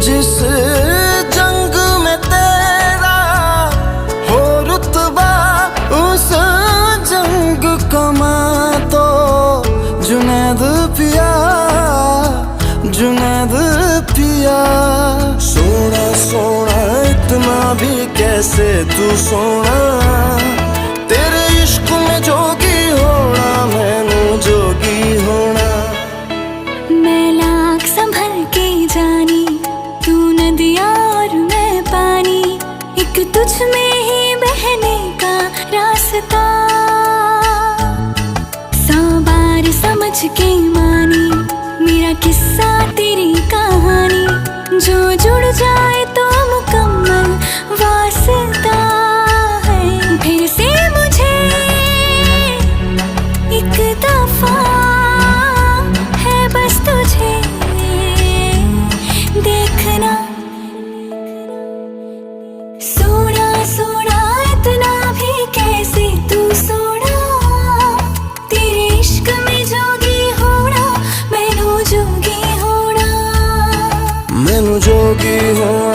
जिस जंग में तेरा हो रुतबा, उस जंग कमा तो जुनैद पिया, जुनैद पिया। सोना सोना इतना भी कैसे तू सोना, तेरे इश्क में जोगी होना, मैनू जोगी होना। मैं लाख संभल के जानी, तू नदिया और मैं पानी, एक तुझ में ही बहने का रास्ता। 100 बार समझ के मानी मेरा किस्सा तेरी कहानी, जो जुड़ जाए तो मुकम्मल वास्ता है। फिर से मुझे एक दफा है बस तुझे देखना। सोना सोना इतना भी कैसे तू सोना, तेरे इश्क में जोगी होना, मैनू जोगी होना, मैनू जोगी होना।